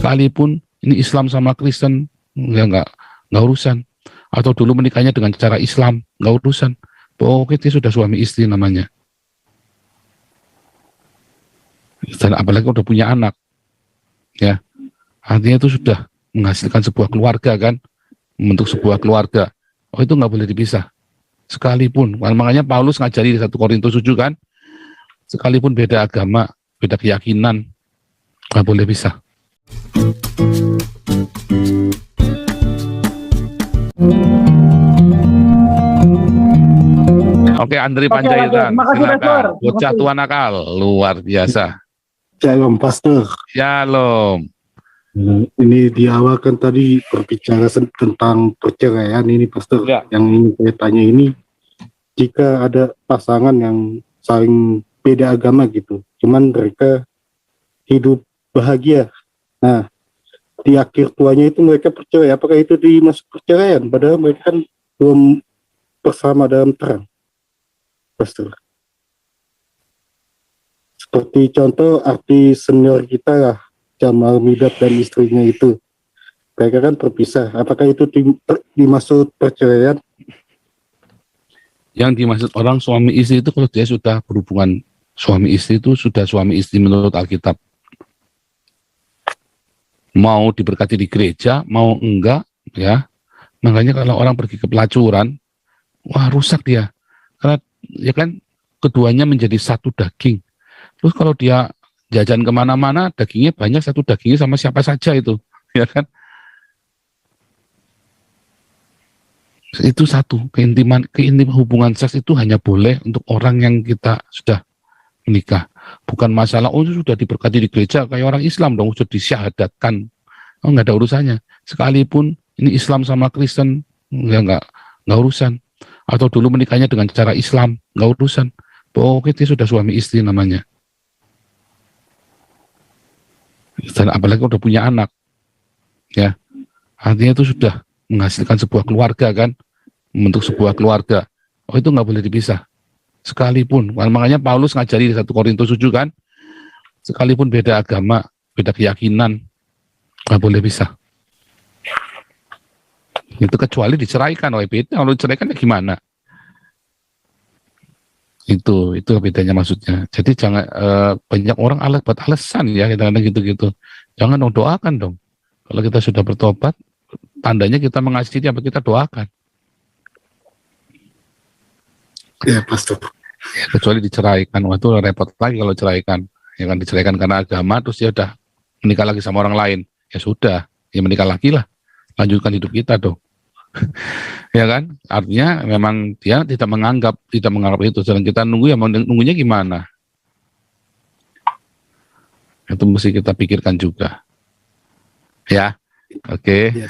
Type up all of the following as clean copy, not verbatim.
Sekalipun ini Islam sama Kristen, ya nggak urusan. Atau dulu menikahnya dengan cara Islam, nggak urusan. Pokoknya dia sudah suami istri namanya. Dan apalagi udah punya anak, ya artinya itu sudah menghasilkan sebuah keluarga kan, membentuk sebuah keluarga. Oh itu nggak boleh dipisah. Sekalipun, makanya Paulus ngajari di 1 Korintus 7 kan, sekalipun beda agama, beda keyakinan, nggak boleh pisah. Oke, Andri Panjaitan, silakan. Bocah tua nakal, luar biasa. Shalom, Pastor. Shalom. Ini di awal kan tadi berbicara tentang perceraian ini, Pastor. Ya. Yang ini saya tanya ini, jika ada pasangan yang saling beda agama gitu, cuman mereka hidup bahagia. Nah, di akhir tuanya itu mereka percerai. Apakah itu dimasuk perceraian? Padahal mereka kan belum bersama dalam terang, Pastor. Seperti contoh artis senior kita lah, Jamal Mirdad dan istrinya itu. Mereka kan terpisah. Apakah itu dimaksud perceraian? Yang dimaksud orang suami istri itu kalau dia sudah berhubungan suami istri itu sudah suami istri menurut Alkitab. Mau diberkati di gereja, mau enggak, ya. Makanya kalau orang pergi ke pelacuran, wah rusak dia. Karena ya kan keduanya menjadi satu daging. Terus kalau dia jajan kemana-mana, dagingnya banyak, satu dagingnya sama siapa saja itu, ya kan? Itu satu, keintiman hubungan seks itu hanya boleh untuk orang yang kita sudah menikah. Bukan masalah, oh sudah diberkati di gereja, kayak orang Islam dong, sudah disyahadatkan. Oh nggak ada urusannya. Sekalipun ini Islam sama Kristen, ya nggak urusan. Atau dulu menikahnya dengan cara Islam, nggak urusan. Pokoknya dia sudah suami istri namanya. Dan apalagi udah punya anak, ya artinya itu sudah menghasilkan sebuah keluarga kan, membentuk sebuah keluarga. Oh itu nggak boleh dipisah. Sekalipun, makanya Paulus ngajari di 1 Korintus 7 kan, sekalipun beda agama, beda keyakinan, nggak boleh pisah. Itu kecuali diceraikan, beda. Kalau diceraikan ya gimana? Itu bedanya maksudnya. Jadi jangan banyak orang buat alasan ya kadang-kadang gitu-gitu. Jangan doakan dong. Kalau kita sudah bertobat, tandanya kita mengasihi dia, kita doakan. Ya, Pastor. Ya, kecuali diceraikan, waktu repot lagi kalau ceraikan. Ya kan diceraikan karena agama, terus dia udah menikah lagi sama orang lain. Ya sudah, ya menikah lagi lah. Lanjutkan hidup kita dong. Ya kan, artinya memang dia tidak menganggap itu, sedang kita nunggu ya, mau nunggunya gimana, itu mesti kita pikirkan juga ya. Oke. Ya,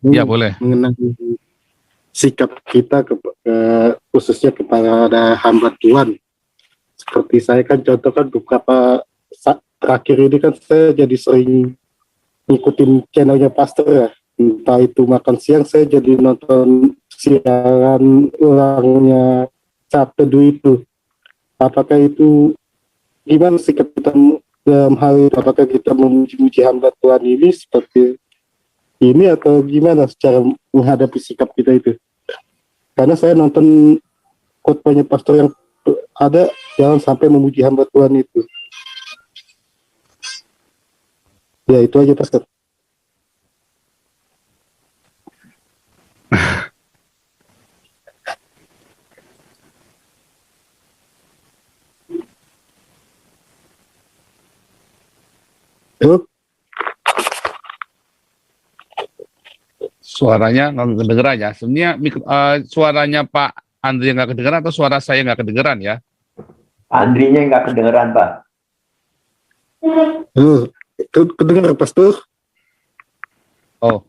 ya boleh mengenai sikap kita khususnya kepada hamba Tuhan. Seperti saya kan contohkan beberapa terakhir ini kan saya jadi sering ngikutin channelnya Pastor ya. Entah itu makan siang, saya jadi nonton siaran ulangnya Sabtu itu. Apakah itu gimana sikap kita dalam hal itu? Apakah kita memuji-muji hamba Tuhan ini seperti ini atau gimana secara menghadapi sikap kita itu? Karena saya nonton khotbahnya pastor yang ada, jangan sampai memuji hamba Tuhan itu. Ya itu aja, Pastor. Suaranya nggak kedengeran ya. Sebenarnya suaranya Pak Andri nggak kedengeran atau suara saya nggak kedengeran ya? Andrinya nggak kedengeran, Pak. Kedengeran, Pastor? Oh,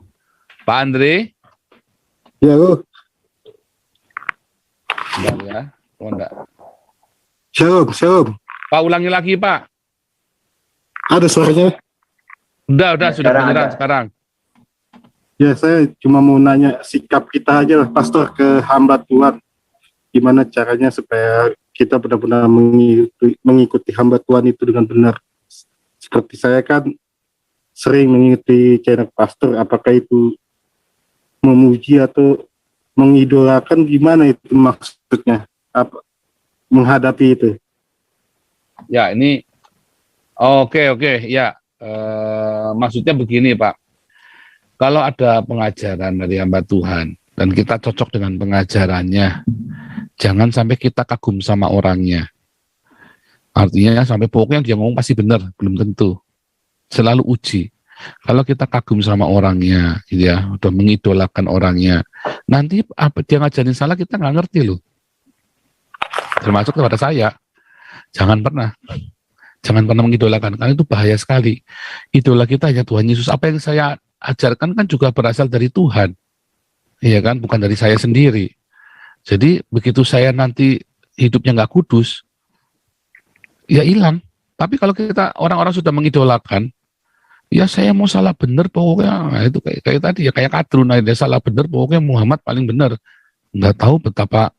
Pak Andri? Ya, Enggak ya? Oh, enggak. Shalom. Pak ulangi lagi, Pak. Ada suaranya? Udah, Ya, sudah kedengeran sekarang. Ya, saya cuma mau nanya sikap kita aja lah, Pastor, ke hamba Tuhan. Gimana caranya supaya kita benar-benar mengikuti hamba Tuhan itu dengan benar. Seperti saya kan sering mengikuti channel pastor, apakah itu memuji atau mengidolakan, gimana itu maksudnya? Apa menghadapi itu? Ya, ini oke, ya. Maksudnya begini, Pak. Kalau ada pengajaran dari hamba Tuhan dan kita cocok dengan pengajarannya, jangan sampai kita kagum sama orangnya. Artinya sampai pokoknya dia ngomong pasti benar, belum tentu. Selalu uji. Kalau kita kagum sama orangnya, gitu ya, udah mengidolakan orangnya, nanti apa dia ngajarin salah kita nggak ngerti loh. Termasuk kepada saya, jangan pernah mengidolakan, karena itu bahaya sekali. Idola kita hanya Tuhan Yesus. Apa yang saya ajarkan kan juga berasal dari Tuhan, iya kan, bukan dari saya sendiri. Jadi begitu saya nanti hidupnya nggak kudus, ya hilang. Tapi kalau kita orang-orang sudah mengidolakan, ya saya mau salah benar pokoknya, nah itu kayak tadi ya, kayak Kadrun, dia salah benar pokoknya Muhammad paling benar. Nggak tahu betapa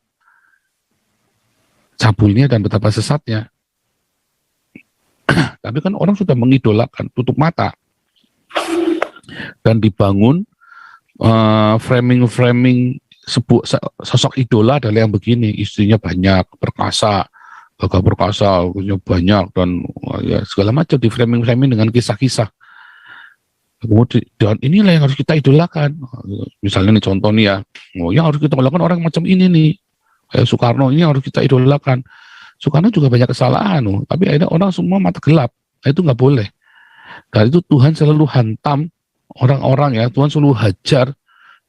cabulnya dan betapa sesatnya. Tapi kan orang sudah mengidolakan, tutup mata. Dan dibangun framing sosok idola adalah yang begini, istrinya banyak, perkasa, gagah perkasa, punya banyak, dan ya segala macam di framing dengan kisah-kisah. Dan inilah yang harus kita idolakan. Misalnya nih contoh nih ya, yang harus kita idolakan orang macam ini nih, kayak Soekarno, ini harus kita idolakan. Soekarno juga banyak kesalahan, tapi akhirnya orang semua mata gelap. Nah, itu nggak boleh. Dan itu Tuhan selalu hantam orang-orang ya, Tuhan selalu hajar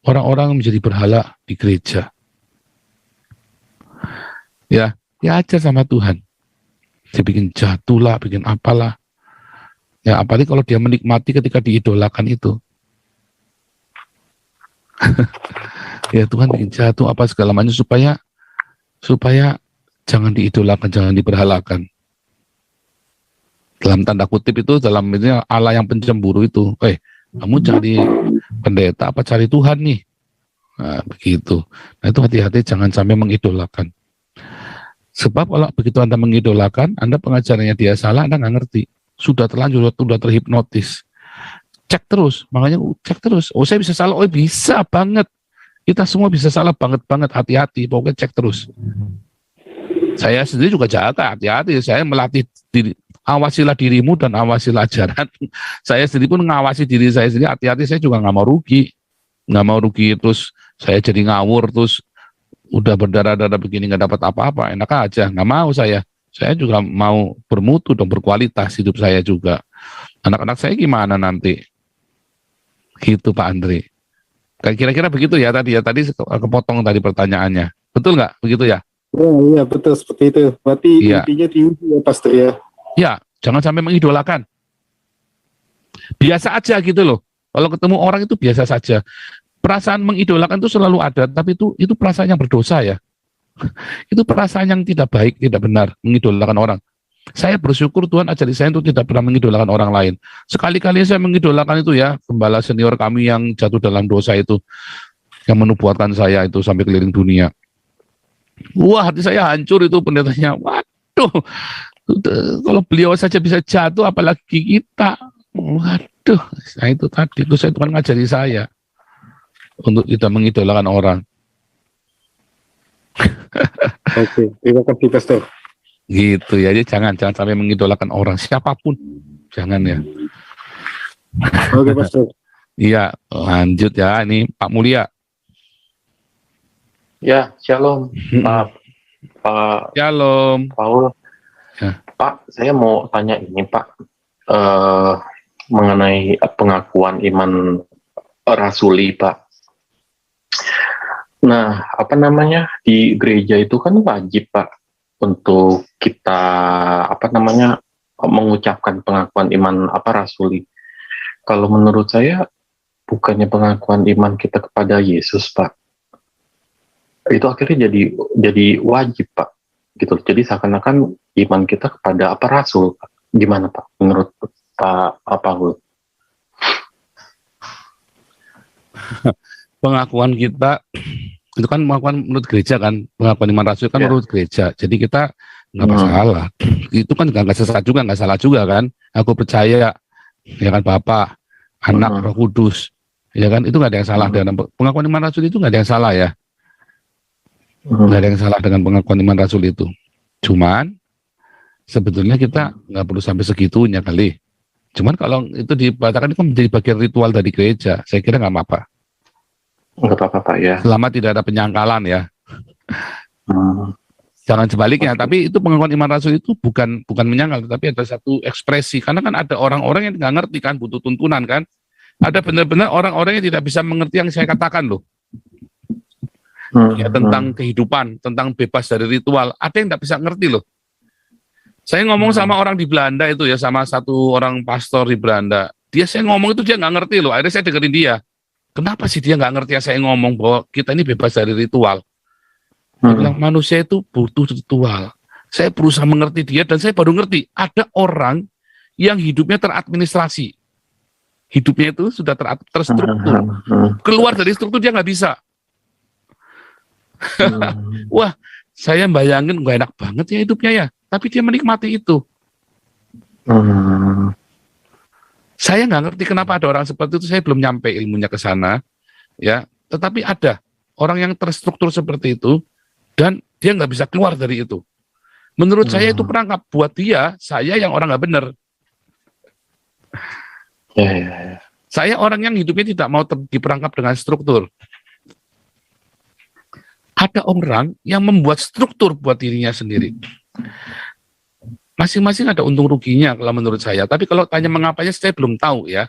orang-orang menjadi berhala di gereja. Ya ajar sama Tuhan. Dia bikin jatuh lah, bikin apalah. Ya, apalagi kalau dia menikmati ketika diidolakan itu. Ya, Tuhan bikin jatuh apa segala macam supaya jangan diidolakan, jangan diberhalakan. Dalam tanda kutip itu, dalam ini Allah yang pencemburu itu. Kamu cari pendeta apa cari Tuhan nih? Nah, begitu. Nah, itu hati-hati jangan sampai mengidolakan. Sebab kalau begitu Anda mengidolakan, Anda pengajarannya dia salah, Anda nggak ngerti. Sudah terlanjur, sudah terhipnotis. Cek terus, makanya cek terus. Oh, saya bisa salah, oh bisa banget. Kita semua bisa salah banget, hati-hati, pokoknya cek terus. Saya sendiri juga jaga, hati-hati. Saya melatih diri, awasilah dirimu dan awasilah ajaran. Saya sendiri pun ngawasi diri saya sendiri, hati-hati, saya juga nggak mau rugi. Nggak mau rugi, terus saya jadi ngawur, terus udah berdarah-darah begini nggak dapat apa-apa, enak aja, nggak mau saya. Saya juga mau bermutu dan berkualitas hidup saya juga. Anak-anak saya gimana nanti? Gitu Pak Andri. Kira-kira begitu ya tadi kepotong tadi pertanyaannya. Betul nggak begitu ya? Oh iya betul seperti itu. Berarti intinya diuji ya Pastor ya. Ya, jangan sampai mengidolakan. Biasa aja gitu loh. Kalau ketemu orang itu biasa saja. Perasaan mengidolakan itu selalu ada, tapi itu perasaan yang berdosa ya. Itu perasaan yang tidak baik, tidak benar, mengidolakan orang. Saya bersyukur Tuhan ajari saya untuk tidak pernah mengidolakan orang lain. Sekali-kali saya mengidolakan itu ya, gembala senior kami yang jatuh dalam dosa itu, yang menubuatkan saya itu sampai keliling dunia. Wah, hati saya hancur itu pendetanya. Waduh, kalau beliau saja bisa jatuh, apalagi kita. Waduh, nah itu tadi, itu saya Tuhan ngajari saya untuk tidak mengidolakan orang. Oke, terima kasih Pastor. Gitu ya, jadi jangan sampai mengidolakan orang siapapun, jangan ya. Oke Pastor. Iya, lanjut ya, ini Pak Mulia. Ya, shalom Pak Shalom Paul. Ya. Pak, saya mau tanya ini Pak, mengenai pengakuan iman rasuli Pak. Nah, di gereja itu kan wajib Pak untuk kita mengucapkan pengakuan iman rasuli. Kalau menurut saya bukannya pengakuan iman kita kepada Yesus Pak, itu akhirnya jadi wajib Pak, gitu. Jadi seakan-akan iman kita kepada rasul Pak. Gimana Pak menurut Pak Paul? Pengakuan kita itu kan pengakuan menurut gereja kan, pengakuan iman rasul kan menurut gereja. Jadi kita nggak masalah. Itu kan nggak sesat juga, nggak salah juga kan. Aku percaya ya kan, Bapa, Anak, Roh Kudus, ya kan, itu nggak ada yang salah dengan pengakuan iman rasul itu, nggak ada yang salah ya, nggak ada yang salah dengan pengakuan iman rasul itu. Cuman sebetulnya kita nggak perlu sampai segitunya kali. Cuman kalau itu dibatalkan itu kan menjadi bagian ritual dari gereja, saya kira nggak apa-apa. Nggak apa-apa Pak ya. Selama tidak ada penyangkalan ya. Jangan sebaliknya, tapi itu pengakuan iman rasul itu bukan menyangkal, tapi ada satu ekspresi. Karena kan ada orang-orang yang nggak ngerti kan, butuh tuntunan kan. Ada benar-benar orang-orang yang tidak bisa mengerti yang saya katakan loh. Ya, tentang kehidupan, tentang bebas dari ritual. Ada yang tidak bisa ngerti loh. Saya ngomong sama orang di Belanda itu ya, sama satu orang pastor di Belanda. Saya ngomong itu dia nggak ngerti loh. Akhirnya saya dengerin dia. Kenapa sih dia nggak ngerti ya saya ngomong bahwa kita ini bebas dari ritual? Dia bilang manusia itu butuh ritual. Saya berusaha mengerti dia dan saya baru ngerti ada orang yang hidupnya teradministrasi. Hidupnya itu sudah terstruktur. Keluar dari struktur dia nggak bisa. Wah, saya bayangin nggak enak banget ya hidupnya ya. Tapi dia menikmati itu. Saya nggak ngerti kenapa ada orang seperti itu. Saya belum nyampe ilmunya ke sana, ya. Tetapi ada orang yang terstruktur seperti itu dan dia nggak bisa keluar dari itu. Menurut saya itu perangkap buat dia. Saya yang orang nggak benar. Ya. Saya orang yang hidupnya tidak mau diperangkap dengan struktur. Ada orang yang membuat struktur buat dirinya sendiri. Masing-masing ada untung ruginya kalau menurut saya. Tapi kalau tanya mengapanya saya belum tahu ya.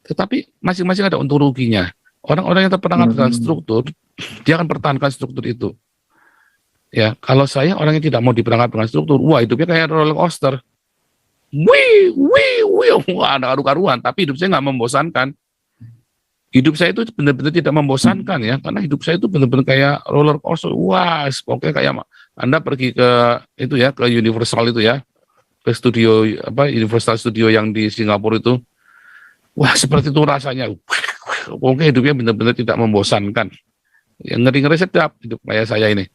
Tetapi masing-masing ada untung ruginya. Orang-orang yang terperangkap dengan struktur, dia akan pertahankan struktur itu. Ya, kalau saya orang yang tidak mau diperangkap dengan struktur, wah hidupnya kayak roller coaster. Wih, wah ada karu-karuan. Tapi hidup saya nggak membosankan. Hidup saya itu benar-benar tidak membosankan ya, karena hidup saya itu benar-benar kayak roller coaster. Wah, pokoknya kayak Anda pergi ke itu ya, ke Universal itu ya, ke studio Universal Studio yang di Singapura itu. Wah, seperti itu rasanya. Pokoknya hidupnya benar-benar tidak membosankan. Yang ngeri-ngeri sedap hidup kayak saya ini.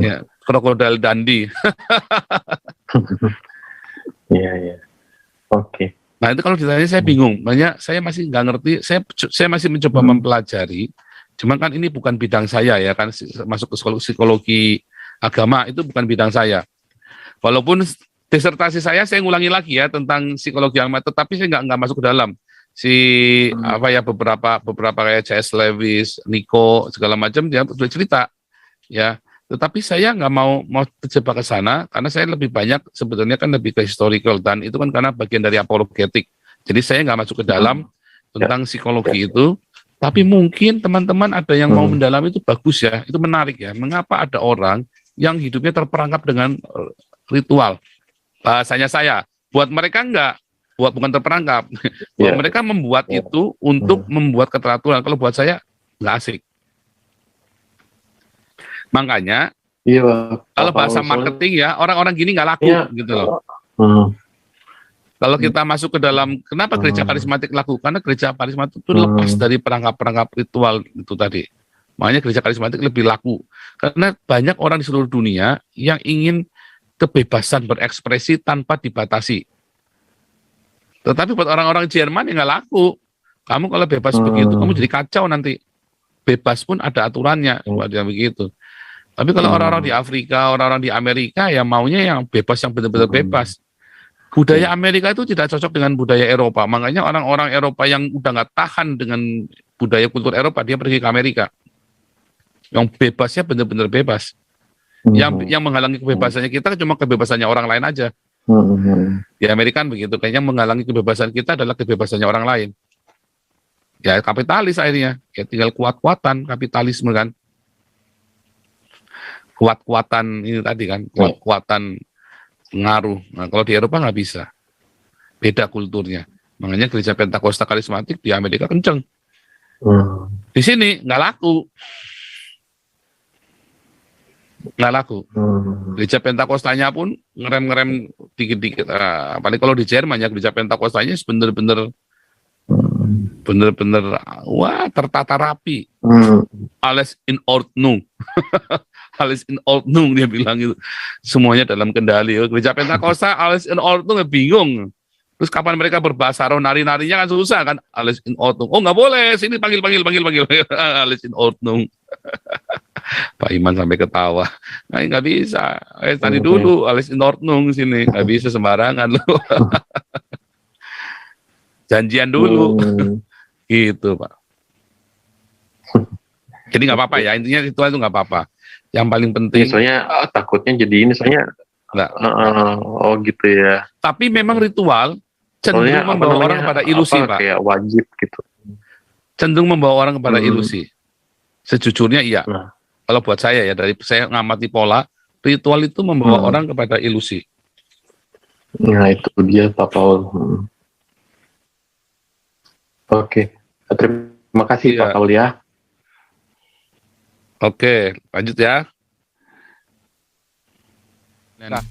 Ya, krokodil Dundee. Iya. Oke. Nah itu kalau ditanya saya bingung, banyak saya masih nggak ngerti, saya masih mencoba mempelajari, cuman kan ini bukan bidang saya ya kan, masuk ke psikologi agama itu bukan bidang saya. Walaupun disertasi saya ngulangi lagi ya tentang psikologi agama, tetapi saya nggak masuk ke dalam beberapa kayak C.S. Lewis, Nico segala macam dia sudah cerita ya. Tetapi saya nggak mau terjebak ke sana, karena saya lebih banyak sebetulnya kan lebih ke historical, dan itu kan karena bagian dari apologetik. Jadi saya nggak masuk ke dalam tentang psikologi itu, tapi mungkin teman-teman ada yang mau mendalami itu bagus ya, itu menarik ya. Mengapa ada orang yang hidupnya terperangkap dengan ritual? Bahasanya saya, buat mereka bukan terperangkap, buat mereka membuat itu untuk membuat keteraturan. Kalau buat saya nggak asik. Makanya kalau bahasa marketing ya, orang-orang gini nggak laku gitu loh. Kalau kita masuk ke dalam, kenapa gereja karismatik laku? Karena gereja karismatik itu lepas dari perangkap-perangkap ritual itu tadi. Makanya gereja karismatik lebih laku. Karena banyak orang di seluruh dunia yang ingin kebebasan berekspresi tanpa dibatasi. Tetapi buat orang-orang Jerman ya nggak laku. Kamu kalau bebas begitu, kamu jadi kacau nanti. Bebas pun ada aturannya, buat yang begitu. Tapi kalau orang-orang di Afrika, orang-orang di Amerika ya maunya yang bebas, yang benar-benar bebas. Budaya Amerika itu tidak cocok dengan budaya Eropa. Makanya orang-orang Eropa yang udah nggak tahan dengan budaya kultur Eropa, dia pergi ke Amerika. Yang bebasnya benar-benar bebas. Yang menghalangi kebebasannya kita cuma kebebasannya orang lain aja. Di Amerika kan begitu. Kayaknya menghalangi kebebasan kita adalah kebebasannya orang lain. Ya kapitalis akhirnya. Ya tinggal kuat-kuatan kapitalisme kan. Kuat-kuatan ini tadi kan, kuat-kuatan pengaruh. Nah, kalau di Eropa nggak bisa, beda kulturnya. Makanya gereja Pentakosta karismatik di Amerika kenceng. Di sini nggak laku, Gereja Pentakostanya pun ngerem-ngerem dikit-dikit. Apalagi kalau di Jerman ya gereja Pentakostanya bener-bener Bener-bener, wah, tertata rapi. Alles in Ordnung. Alles in Ordnung, dia bilang itu. Semuanya dalam kendali. Gereja Pentakosta, alles in Ordnung, ya bingung. Terus kapan mereka berbahasa roh, nari-narinya kan susah kan. Alles in Ordnung. Oh, nggak boleh, sini panggil. Alles in Ordnung. Pak Iman sampai ketawa. Nah, nggak bisa. Tadi dulu, alles in Ordnung sini. Nggak bisa sembarangan loh. Janjian dulu. Gitu, Pak. Jadi nggak apa-apa ya, intinya ritual itu nggak apa-apa. Yang paling penting. Soalnya takutnya jadi ini, soalnya oh gitu ya. Tapi memang ritual cenderung membawa orang kepada ilusi, Pak. Kayak wajib gitu. Cenderung membawa orang kepada ilusi. Sejujurnya iya. Kalau buat saya ya, dari saya ngamati pola, ritual itu membawa orang kepada ilusi. Nah itu dia Pak Paul. Oke, terima kasih Pak Paul ya. Oke, lanjut ya. Nah.